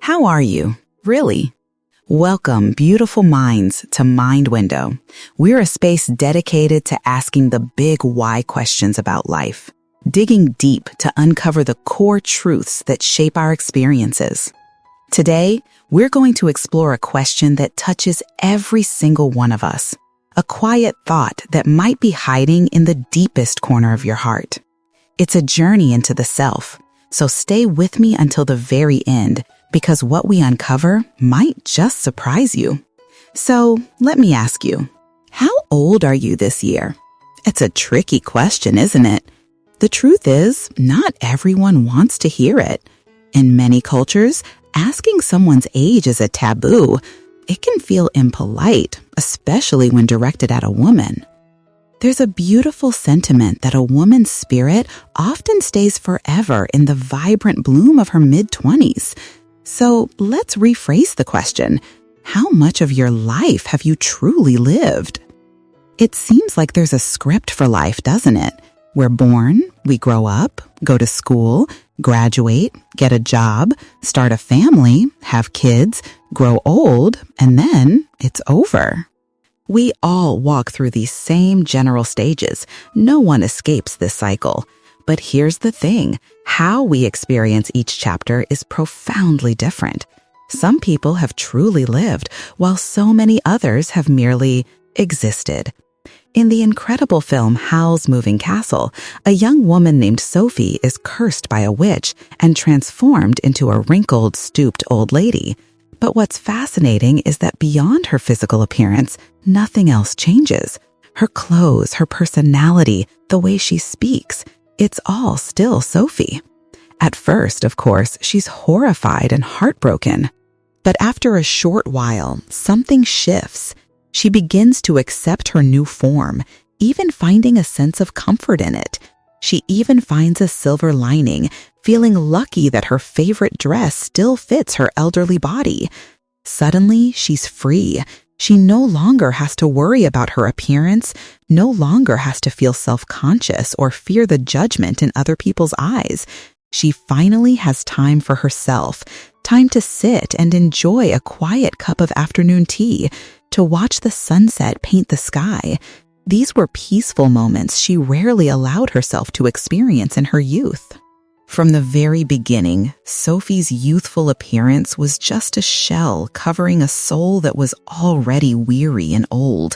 How are you? Really? Welcome, beautiful minds, to Mind Window. We're a space dedicated to asking the big why questions about life, digging deep to uncover the core truths that shape our experiences. Today, we're going to explore a question that touches every single one of us, a quiet thought that might be hiding in the deepest corner of your heart. It's a journey into the self, so stay with me until the very end, because what we uncover might just surprise you. So let me ask you, how old are you this year? It's a tricky question, isn't it? The truth is, not everyone wants to hear it. In many cultures, asking someone's age is a taboo. It can feel impolite, especially when directed at a woman. There's a beautiful sentiment that a woman's spirit often stays forever in the vibrant bloom of her mid-20s. So let's rephrase the question. How much of your life have you truly lived? It seems like there's a script for life, doesn't it? We're born, we grow up, go to school, graduate, get a job, start a family, have kids, grow old, and then it's over. We all walk through these same general stages. No one escapes this cycle. But here's the thing, how we experience each chapter is profoundly different. Some people have truly lived, while so many others have merely existed. In the incredible film Howl's Moving Castle, a young woman named Sophie is cursed by a witch and transformed into a wrinkled, stooped old lady. But what's fascinating is that beyond her physical appearance, nothing else changes. Her clothes, her personality, the way she speaks, it's all still Sophie. At first, of course, she's horrified and heartbroken. But after a short while, something shifts. She begins to accept her new form, even finding a sense of comfort in it. She even finds a silver lining, feeling lucky that her favorite dress still fits her elderly body. Suddenly, she's free. She no longer has to worry about her appearance, no longer has to feel self-conscious or fear the judgment in other people's eyes. She finally has time for herself, time to sit and enjoy a quiet cup of afternoon tea, to watch the sunset paint the sky. These were peaceful moments she rarely allowed herself to experience in her youth. From the very beginning, Sophie's youthful appearance was just a shell covering a soul that was already weary and old.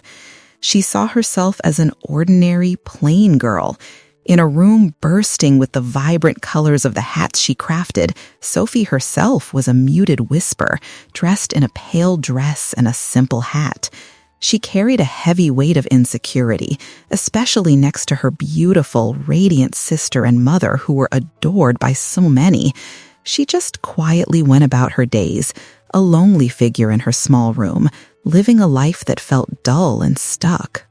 She saw herself as an ordinary, plain girl. In a room bursting with the vibrant colors of the hats she crafted, Sophie herself was a muted whisper, dressed in a pale dress and a simple hat. She carried a heavy weight of insecurity, especially next to her beautiful, radiant sister and mother who were adored by so many. She just quietly went about her days, a lonely figure in her small room, living a life that felt dull and stuck.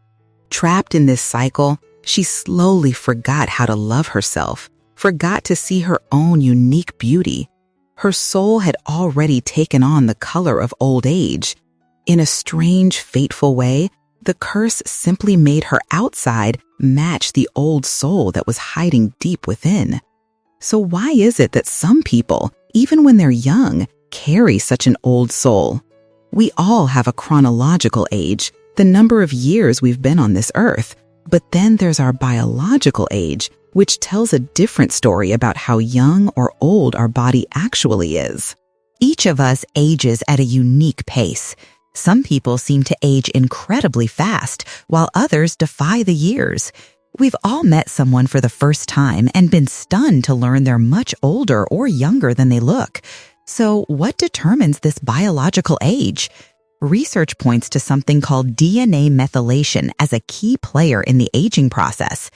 Trapped in this cycle, she slowly forgot how to love herself, forgot to see her own unique beauty. Her soul had already taken on the color of old age. In a strange, fateful way, the curse simply made her outside match the old soul that was hiding deep within. So why is it that some people, even when they're young, carry such an old soul? We all have a chronological age, the number of years we've been on this earth. But then there's our biological age, which tells a different story about how young or old our body actually is. Each of us ages at a unique pace. Some people seem to age incredibly fast, while others defy the years. We've all met someone for the first time and been stunned to learn they're much older or younger than they look. So what determines this biological age? Research points to something called DNA methylation as a key player in the aging process.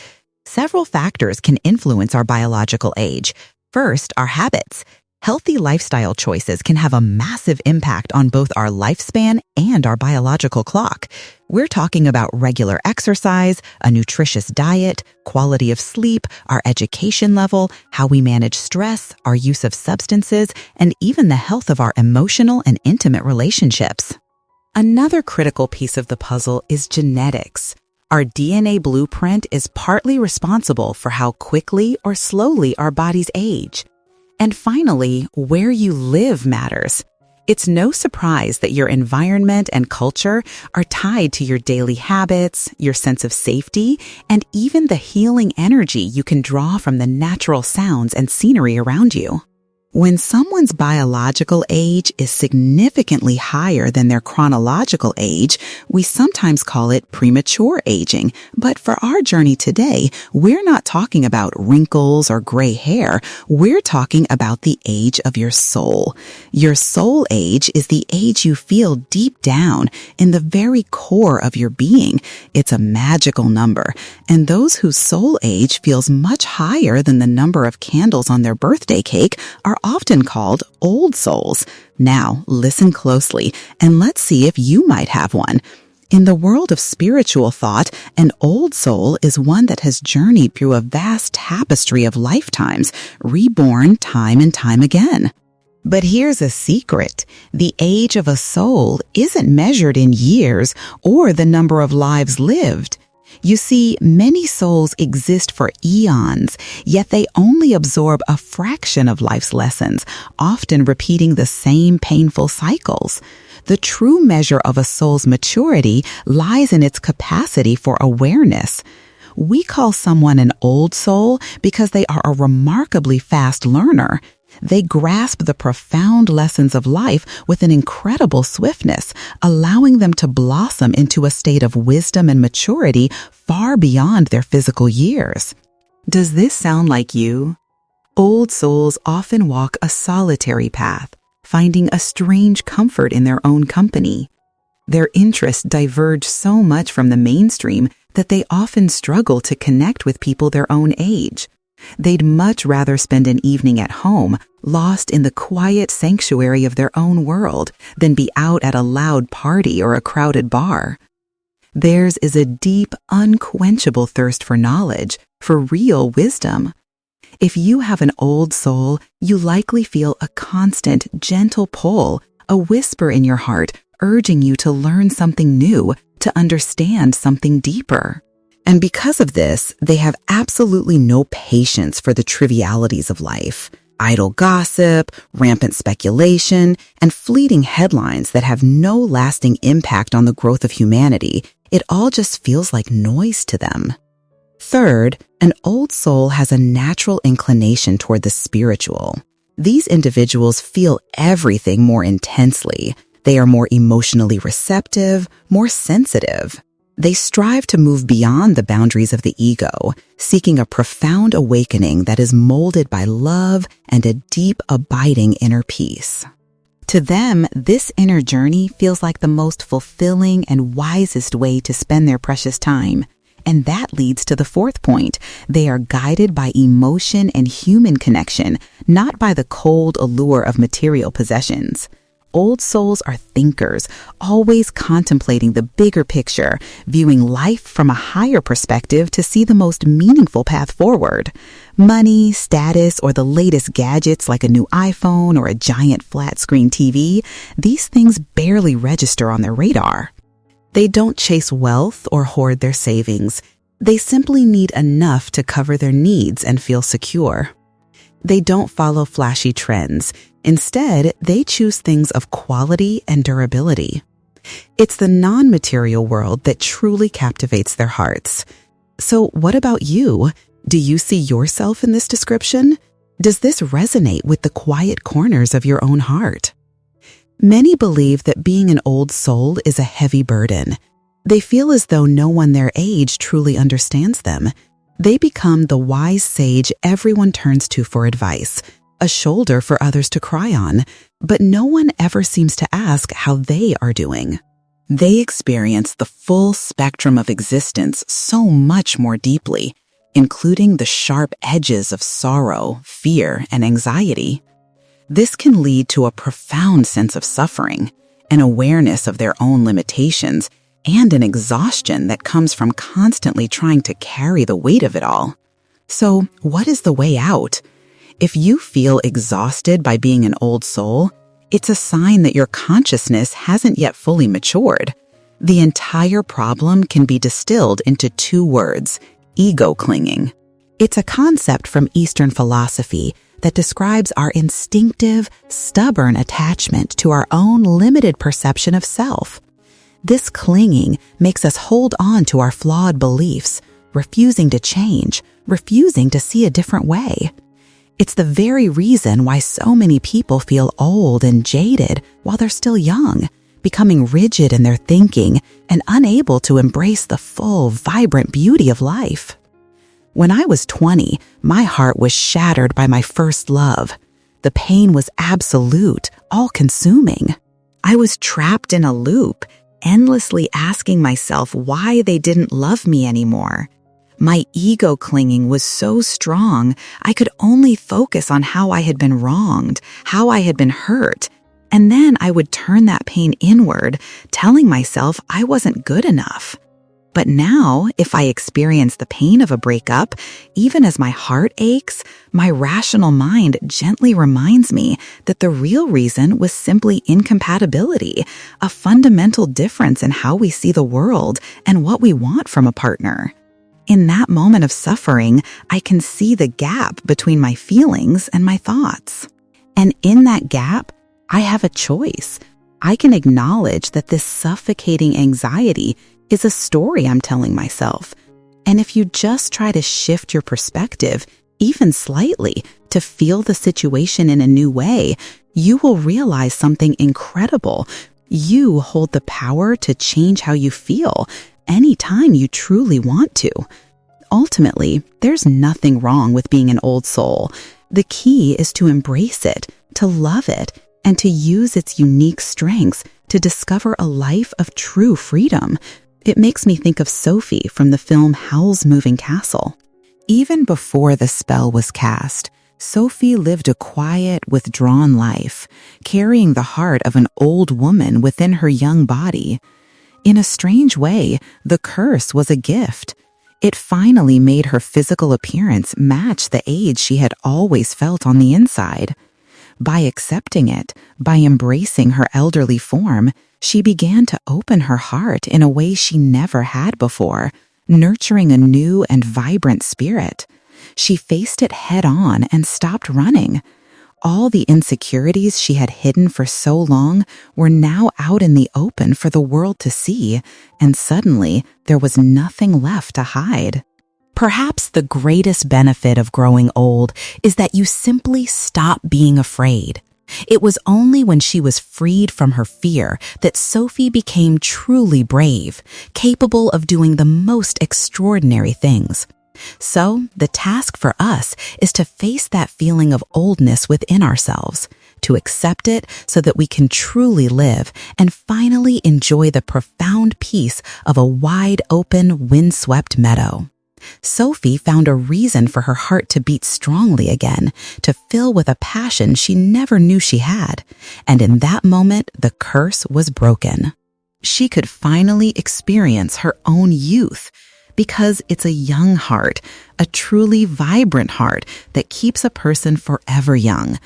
Several factors can influence our biological age. First, our habits. Healthy lifestyle choices can have a massive impact on both our lifespan and our biological clock. We're talking about regular exercise, a nutritious diet, quality of sleep, our education level, how we manage stress, our use of substances, and even the health of our emotional and intimate relationships. Another critical piece of the puzzle is genetics. Our DNA blueprint is partly responsible for how quickly or slowly our bodies age. And finally, where you live matters. It's no surprise that your environment and culture are tied to your daily habits, your sense of safety, and even the healing energy you can draw from the natural sounds and scenery around you. When someone's biological age is significantly higher than their chronological age, we sometimes call it premature aging. But for our journey today, we're not talking about wrinkles or gray hair. We're talking about the age of your soul. Your soul age is the age you feel deep down in the very core of your being. It's a magical number, and those whose soul age feels much higher than the number of candles on their birthday cake are often called old souls. Now, listen closely and let's see if you might have one. In the world of spiritual thought, an old soul is one that has journeyed through a vast tapestry of lifetimes, reborn time and time again. But here's a secret. The age of a soul isn't measured in years or the number of lives lived. You see, many souls exist for eons, yet they only absorb a fraction of life's lessons, often repeating the same painful cycles. The true measure of a soul's maturity lies in its capacity for awareness. We call someone an old soul because they are a remarkably fast learner. They grasp the profound lessons of life with an incredible swiftness, allowing them to blossom into a state of wisdom and maturity far beyond their physical years. Does this sound like you? Old souls often walk a solitary path, finding a strange comfort in their own company. Their interests diverge so much from the mainstream that they often struggle to connect with people their own age. They'd much rather spend an evening at home, lost in the quiet sanctuary of their own world, than be out at a loud party or a crowded bar. Theirs is a deep, unquenchable thirst for knowledge, for real wisdom. If you have an old soul, you likely feel a constant, gentle pull, a whisper in your heart, urging you to learn something new, to understand something deeper. And because of this, they have absolutely no patience for the trivialities of life. Idle gossip, rampant speculation, and fleeting headlines that have no lasting impact on the growth of humanity. It all just feels like noise to them. Third, an old soul has a natural inclination toward the spiritual. These individuals feel everything more intensely. They are more emotionally receptive, more sensitive. They strive to move beyond the boundaries of the ego, seeking a profound awakening that is molded by love and a deep, abiding inner peace. To them, this inner journey feels like the most fulfilling and wisest way to spend their precious time. And that leads to the fourth point. They are guided by emotion and human connection, not by the cold allure of material possessions. Old souls are thinkers, always contemplating the bigger picture, viewing life from a higher perspective to see the most meaningful path forward. Money, status, or the latest gadgets like a new iPhone or a giant flat-screen TV, these things barely register on their radar. They don't chase wealth or hoard their savings. They simply need enough to cover their needs and feel secure. They don't follow flashy trends. Instead, they choose things of quality and durability. It's the non-material world that truly captivates their hearts. So what about you? Do you see yourself in this description? Does this resonate with the quiet corners of your own heart? Many believe that being an old soul is a heavy burden. They feel as though no one their age truly understands them. They become the wise sage everyone turns to for advice, a shoulder for others to cry on, but no one ever seems to ask how they are doing. They experience the full spectrum of existence so much more deeply, including the sharp edges of sorrow, fear, and anxiety. This can lead to a profound sense of suffering, an awareness of their own limitations, and an exhaustion that comes from constantly trying to carry the weight of it all. So, what is the way out? If you feel exhausted by being an old soul, it's a sign that your consciousness hasn't yet fully matured. The entire problem can be distilled into 2 words: ego clinging. It's a concept from Eastern philosophy, that describes our instinctive, stubborn attachment to our own limited perception of self. This clinging makes us hold on to our flawed beliefs, refusing to change, refusing to see a different way. It's the very reason why so many people feel old and jaded while they're still young, becoming rigid in their thinking and unable to embrace the full, vibrant beauty of life. When I was 20, my heart was shattered by my first love. The pain was absolute, all-consuming. I was trapped in a loop, endlessly asking myself why they didn't love me anymore. My ego clinging was so strong, I could only focus on how I had been wronged, how I had been hurt, and then I would turn that pain inward, telling myself I wasn't good enough. But now, if I experience the pain of a breakup, even as my heart aches, my rational mind gently reminds me that the real reason was simply incompatibility, a fundamental difference in how we see the world and what we want from a partner. In that moment of suffering, I can see the gap between my feelings and my thoughts. And in that gap, I have a choice. I can acknowledge that this suffocating anxiety is a story I'm telling myself. And if you just try to shift your perspective, even slightly, to feel the situation in a new way, you will realize something incredible. You hold the power to change how you feel anytime you truly want to. Ultimately, there's nothing wrong with being an old soul. The key is to embrace it, to love it, and to use its unique strengths to discover a life of true freedom. It makes me think of Sophie from the film Howl's Moving Castle. Even before the spell was cast, Sophie lived a quiet, withdrawn life, carrying the heart of an old woman within her young body. In a strange way, the curse was a gift. It finally made her physical appearance match the age she had always felt on the inside. By accepting it, by embracing her elderly form, she began to open her heart in a way she never had before, nurturing a new and vibrant spirit. She faced it head-on and stopped running. All the insecurities she had hidden for so long were now out in the open for the world to see, and suddenly there was nothing left to hide. Perhaps the greatest benefit of growing old is that you simply stop being afraid. It was only when she was freed from her fear that Sophie became truly brave, capable of doing the most extraordinary things. So, the task for us is to face that feeling of oldness within ourselves, to accept it so that we can truly live and finally enjoy the profound peace of a wide-open, windswept meadow. Sophie found a reason for her heart to beat strongly again, to fill with a passion she never knew she had, and in that moment the curse was broken. She could finally experience her own youth, because it's a young heart, a truly vibrant heart that keeps a person forever young.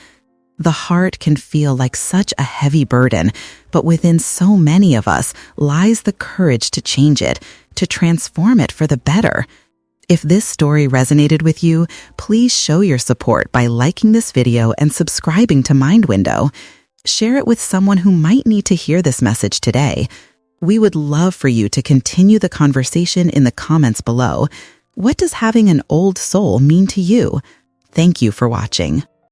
The heart can feel like such a heavy burden, but within so many of us lies the courage to change it, to transform it for the better. If this story resonated with you, please show your support by liking this video and subscribing to Mind Window. Share it with someone who might need to hear this message today. We would love for you to continue the conversation in the comments below. What does having an old soul mean to you? Thank you for watching.